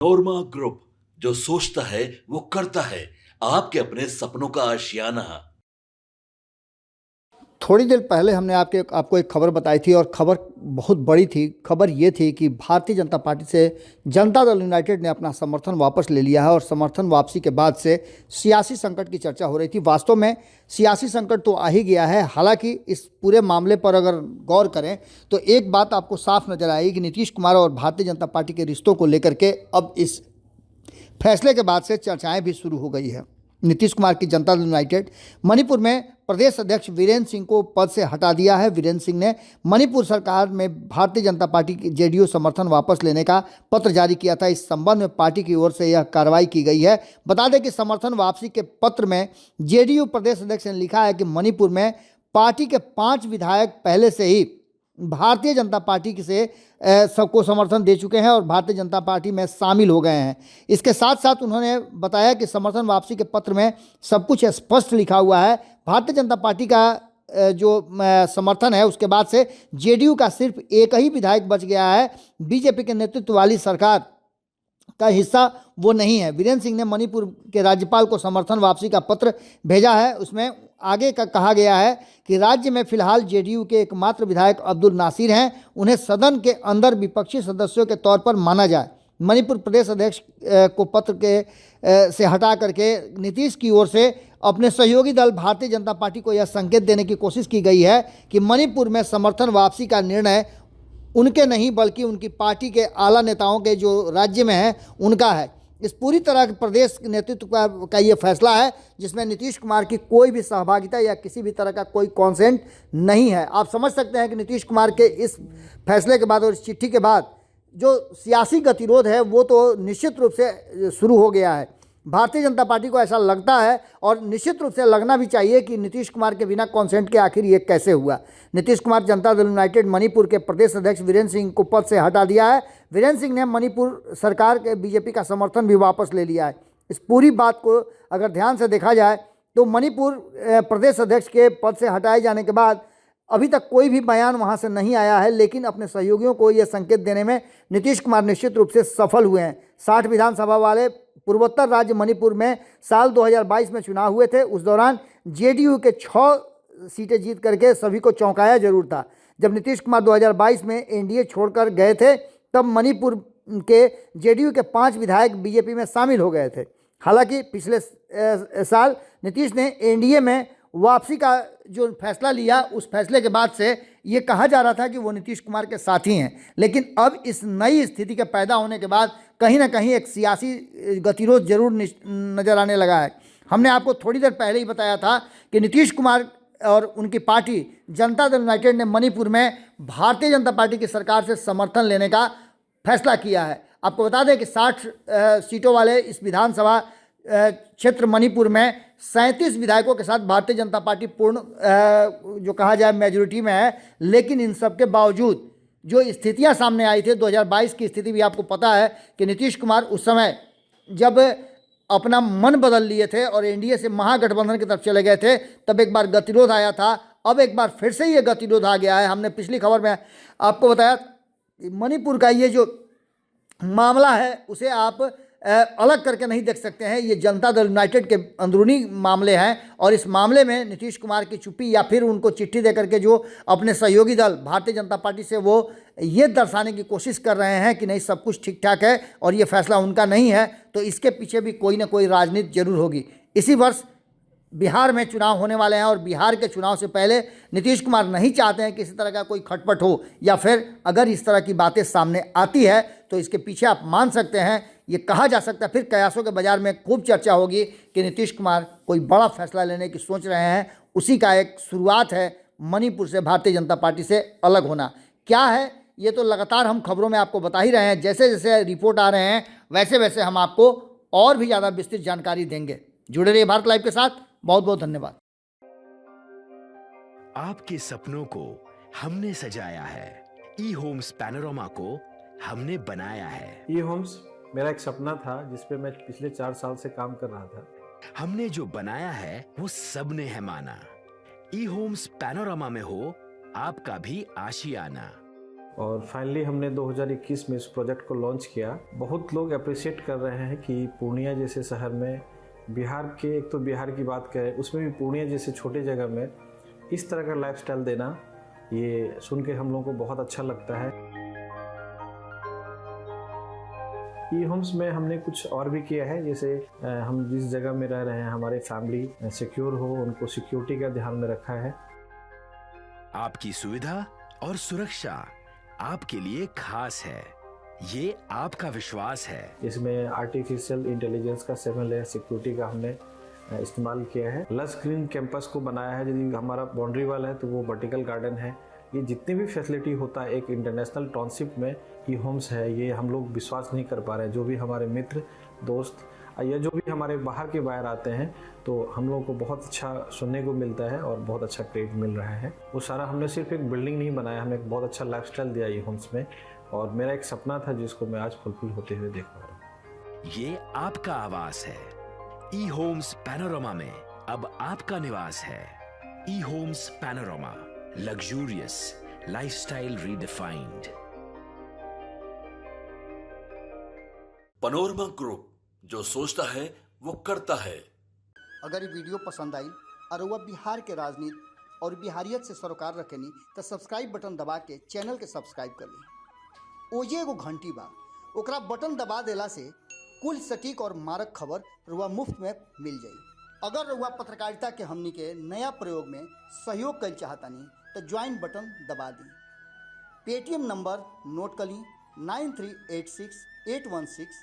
नोरमा group, जो सोचता है वो करता है। आपके अपने सपनों का आशियाना। थोड़ी देर पहले हमने आपको एक खबर बताई थी और खबर बहुत बड़ी थी। खबर ये थी कि भारतीय जनता पार्टी से जनता दल यूनाइटेड ने अपना समर्थन वापस ले लिया है और समर्थन वापसी के बाद से सियासी संकट की चर्चा हो रही थी। वास्तव में सियासी संकट तो आ ही गया है। हालांकि इस पूरे मामले पर अगर गौर करें तो एक बात आपको साफ नजर आएगी कि नीतीश कुमार और भारतीय जनता पार्टी के रिश्तों को लेकर के अब इस फैसले के बाद से चर्चाएं भी शुरू हो गई है। नीतीश कुमार की जनता दल यूनाइटेड मणिपुर में प्रदेश अध्यक्ष वीरेंद्र सिंह को पद से हटा दिया है। वीरेंद्र सिंह ने मणिपुर सरकार में भारतीय जनता पार्टी की जेडीयू समर्थन वापस लेने का पत्र जारी किया था। इस संबंध में पार्टी की ओर से यह कार्रवाई की गई है। बता दें कि समर्थन वापसी के पत्र में जेडीयू प्रदेश अध्यक्ष ने लिखा है कि मणिपुर में पार्टी के 5 विधायक पहले से ही भारतीय जनता पार्टी से सबको समर्थन दे चुके हैं और भारतीय जनता पार्टी में शामिल हो गए हैं। इसके साथ साथ उन्होंने बताया कि समर्थन वापसी के पत्र में सब कुछ स्पष्ट लिखा हुआ है। भारतीय जनता पार्टी का जो समर्थन है उसके बाद से जेडीयू का सिर्फ एक ही विधायक बच गया है। बीजेपी के नेतृत्व वाली सरकार का हिस्सा वो नहीं है। वीरेंद्र सिंह ने मणिपुर के राज्यपाल को समर्थन वापसी का पत्र भेजा है। उसमें आगे का कहा गया है कि राज्य में फिलहाल जेडीयू के एकमात्र विधायक अब्दुल नासिर हैं। उन्हें सदन के अंदर विपक्षी सदस्यों के तौर पर माना जाए। मणिपुर प्रदेश अध्यक्ष को पत्र के से हटा करके नीतीश की ओर से अपने सहयोगी दल भारतीय जनता पार्टी को यह संकेत देने की कोशिश की गई है कि मणिपुर में समर्थन वापसी का निर्णय उनके नहीं बल्कि उनकी पार्टी के आला नेताओं के जो राज्य में है उनका है। इस पूरी तरह के प्रदेश नेतृत्व का ये फैसला है जिसमें नीतीश कुमार की कोई भी सहभागिता या किसी भी तरह का कोई कॉन्सेंट नहीं है। आप समझ सकते हैं कि नीतीश कुमार के इस फैसले के बाद और इस चिट्ठी के बाद जो सियासी गतिरोध है वो तो निश्चित रूप से शुरू हो गया है। भारतीय जनता पार्टी को ऐसा लगता है और निश्चित रूप से लगना भी चाहिए कि नीतीश कुमार के बिना कॉन्सेंट के आखिर ये कैसे हुआ। नीतीश कुमार जनता दल यूनाइटेड मणिपुर के प्रदेश अध्यक्ष वीरेंद्र सिंह को पद से हटा दिया है। वीरेंद्र सिंह ने मणिपुर सरकार के बीजेपी का समर्थन भी वापस ले लिया है। इस पूरी बात को अगर ध्यान से देखा जाए तो मणिपुर प्रदेश अध्यक्ष के पद से हटाए जाने के बाद अभी तक कोई भी बयान वहां से नहीं आया है, लेकिन अपने सहयोगियों को यह संकेत देने में नीतीश कुमार निश्चित रूप से सफल हुए हैं। 60 विधानसभा वाले पूर्वोत्तर राज्य मणिपुर में साल 2022 में चुनाव हुए थे। उस दौरान जेडीयू के 6 सीटें जीत करके सभी को चौंकाया जरूर था। जब नीतीश कुमार 2022 में एनडीए छोड़कर गए थे तब मणिपुर के जेडीयू के 5 विधायक बीजेपी में शामिल हो गए थे। हालांकि पिछले साल नीतीश ने एनडीए में वापसी का जो फैसला लिया उस फैसले के बाद से ये कहा जा रहा था कि वो नीतीश कुमार के साथी हैं, लेकिन अब इस नई स्थिति के पैदा होने के बाद कहीं ना कहीं एक सियासी गतिरोध जरूर नज़र आने लगा है। हमने आपको थोड़ी देर पहले ही बताया था कि नीतीश कुमार और उनकी पार्टी जनता दल यूनाइटेड ने मणिपुर में भारतीय जनता पार्टी की सरकार से समर्थन लेने का फैसला किया है। आपको बता दें कि 60 सीटों वाले इस विधानसभा क्षेत्र मणिपुर में 37 विधायकों के साथ भारतीय जनता पार्टी पूर्ण जो कहा जाए मेजोरिटी में है। लेकिन इन सब के बावजूद जो स्थितियां सामने आई थी 2022 की स्थिति भी आपको पता है कि नीतीश कुमार उस समय जब अपना मन बदल लिए थे और एनडीए से महागठबंधन की तरफ चले गए थे तब एक बार गतिरोध आया था। अब एक बार फिर से ये गतिरोध आ गया है। हमने पिछली खबर में आपको बताया मणिपुर का ये जो मामला है उसे आप अलग करके नहीं देख सकते हैं। ये जनता दल यूनाइटेड के अंदरूनी मामले हैं और इस मामले में नीतीश कुमार की चुप्पी या फिर उनको चिट्ठी दे करके जो अपने सहयोगी दल भारतीय जनता पार्टी से वो ये दर्शाने की कोशिश कर रहे हैं कि नहीं सब कुछ ठीक ठाक है और ये फैसला उनका नहीं है, तो इसके पीछे भी कोई ना कोई राजनीति जरूर होगी। इसी वर्ष बिहार में चुनाव होने वाले हैं और बिहार के चुनाव से पहले नीतीश कुमार नहीं चाहते हैं कि इसी तरह का कोई खटपट हो या फिर अगर इस तरह की बातें सामने आती है तो इसके पीछे आप मान सकते हैं, ये कहा जा सकता है फिर कयासों के बाजार में खूब चर्चा होगी कि नीतीश कुमार कोई बड़ा फैसला लेने की सोच रहे हैं। उसी का एक शुरुआत है मणिपुर से भारतीय जनता पार्टी से अलग होना। क्या है ये तो लगातार हम खबरों में आपको बता ही रहे हैं। जैसे जैसे रिपोर्ट आ रहे हैं वैसे वैसे हम आपको और भी ज़्यादा विस्तृत जानकारी देंगे। जुड़े रहिए भारत लाइव के साथ। बहुत बहुत धन्यवाद। आपके सपनों को हमने सजाया है, ई होम्स पैनोरामा को हमने बनाया है। ई होम्स मेरा एक सपना था जिस पे मैं पिछले 4 साल से काम कर रहा था। हमने जो बनाया है वो सबने है माना। ई होम्स पैनोरामा में हो आपका भी आशियाना। और फाइनली हमने 2021 में इस प्रोजेक्ट को लॉन्च किया। बहुत लोग अप्रिशिएट कर रहे हैं कि पूर्णिया जैसे शहर में, बिहार के, एक तो बिहार की बात करें उसमें भी पूर्णिया जैसे छोटे जगह में इस तरह का लाइफस्टाइल देना, ये सुन के हम लोगों को बहुत अच्छा लगता है। ई होम्स में हमने कुछ और भी किया है, जैसे हम जिस जगह में रह रहे हैं हमारे फैमिली सिक्योर हो, उनको सिक्योरिटी का ध्यान में रखा है। आपकी सुविधा और सुरक्षा आपके लिए खास है, ये आपका विश्वास है। इसमें आर्टिफिशियल इंटेलिजेंस का 7 लेयर सिक्योरिटी का हमने इस्तेमाल किया है। लस ग्रीन कैंपस को बनाया है। यदि हमारा बाउंड्री वाल है तो वो वर्टिकल गार्डन है। ये जितनी भी फैसिलिटी होता है एक इंटरनेशनल टाउनशिप में, ई होम्स है, ये हम लोग विश्वास नहीं कर पा रहे हैं। जो भी हमारे मित्र दोस्त या जो भी हमारे बाहर आते हैं तो हम लोगों को बहुत अच्छा सुनने को मिलता है और बहुत अच्छा क्रेडिट मिल रहा है। वो सारा हमने सिर्फ एक बिल्डिंग नहीं बनाया, हमने एक बहुत अच्छा लाइफस्टाइल दिया ई होम्स में, और मेरा एक सपना था जिसको मैं आज फुलफिल होते हुए देख पा रहा हूँ। ये आपका आवास है। ई होम्स पैनोरामा में अब आपका निवास है। E homes Panorama, luxurious lifestyle redefined. Panorama group, जो सोचता है वो करता है। अगर ये वीडियो पसंद आई और वह बिहार के राजनीति और बिहारियत से सरोकार रखेनी तो सब्सक्राइब बटन दबा के चैनल के सब्सक्राइब कर ली। ओजे एगो घंटी बा, ओकरा बटन दबा देला से कुल सटीक और मारक खबर रुआ मुफ्त में मिल जाई। अगर रुआ पत्रकारिता के हमनी के नया प्रयोग में सहयोग कर चाहतानी तो ज्वाइन बटन दबा दी। पेटीएम नंबर नोट कर ली 9386 816